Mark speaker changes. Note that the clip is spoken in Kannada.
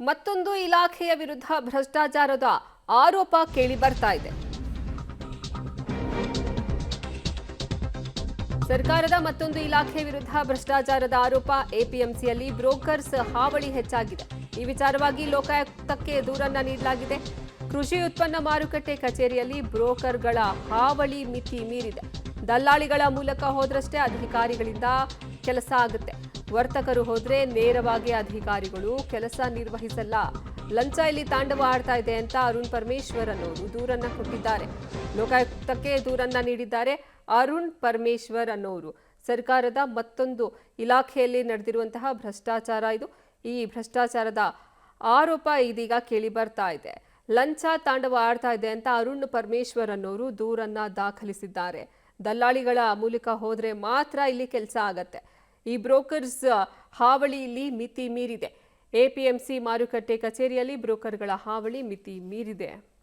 Speaker 1: ಮತ್ತೊಂದು ಇಲಾಖೆಯ ವಿರುದ್ಧ ಭ್ರಷ್ಟಾಚಾರದ ಆರೋಪ ಕೇಳಿ ಬರ್ತಾ ಇದೆ. ಸರ್ಕಾರದ ಮತ್ತೊಂದು ಇಲಾಖೆ ವಿರುದ್ಧ ಭ್ರಷ್ಟಾಚಾರದ ಆರೋಪ. ಎಪಿಎಂಸಿಯಲ್ಲಿ ಬ್ರೋಕರ್ಸ್ ಹಾವಳಿ ಹೆಚ್ಚಾಗಿದೆ. ಈ ವಿಚಾರವಾಗಿ ಲೋಕಾಯುಕ್ತಕ್ಕೆ ದೂರನ್ನ ನೀಡಲಾಗಿದೆ. ಕೃಷಿ ಉತ್ಪನ್ನ ಮಾರುಕಟ್ಟೆ ಕಚೇರಿಯಲ್ಲಿ ಬ್ರೋಕರ್ಗಳ ಹಾವಳಿ ಮಿತಿ ಮೀರಿದೆ. ದಲ್ಲಾಳಿಗಳ ಮೂಲಕ ಹೋದ್ರಷ್ಟೇ ಅಧಿಕಾರಿಗಳಿಂದ ಕೆಲಸ ಆಗುತ್ತೆ. ವರ್ತಕರು ಹೋದ್ರೆ ನೇರವಾಗಿ ಅಧಿಕಾರಿಗಳು ಕೆಲಸ ನಿರ್ವಹಿಸಲ್ಲ. ಲಂಚ ಇಲ್ಲಿ ತಾಂಡವ ಆಡ್ತಾ ಇದೆ ಅಂತ ಅರುಣ್ ಪರಮೇಶ್ವರ್ ಅನ್ನೋರು ದೂರನ್ನ ಕೊಟ್ಟಿದ್ದಾರೆ. ಲೋಕಾಯುಕ್ತಕ್ಕೆ ದೂರನ್ನ ನೀಡಿದ್ದಾರೆ ಅರುಣ್ ಪರಮೇಶ್ವರ್ ಅನ್ನೋರು. ಸರ್ಕಾರದ ಮತ್ತೊಂದು ಇಲಾಖೆಯಲ್ಲಿ ನಡೆದಿರುವಂತಹ ಭ್ರಷ್ಟಾಚಾರ ಇದು. ಈ ಭ್ರಷ್ಟಾಚಾರದ ಆರೋಪ ಇದೀಗ ಕೇಳಿ ಬರ್ತಾ ಇದೆ. ಲಂಚ ತಾಂಡವ ಆಡ್ತಾ ಇದೆ ಅಂತ ಅರುಣ್ ಪರಮೇಶ್ವರ್ ಅನ್ನೋರು ದೂರನ್ನ ದಾಖಲಿಸಿದ್ದಾರೆ. ದಲ್ಲಾಳಿಗಳ ಮೂಲಕ ಹೋದ್ರೆ ಮಾತ್ರ ಇಲ್ಲಿ ಕೆಲಸ ಆಗತ್ತೆ. ಈ ಬ್ರೋಕರ್ಸ್ ಹಾವಳಿ ಇಲ್ಲಿ ಮಿತಿ ಮೀರಿದೆ. ಎಪಿಎಂಸಿ ಮಾರುಕಟ್ಟೆ ಕಚೇರಿಯಲ್ಲಿ ಬ್ರೋಕರ್ಗಳ ಹಾವಳಿ ಮಿತಿ ಮೀರಿದೆ.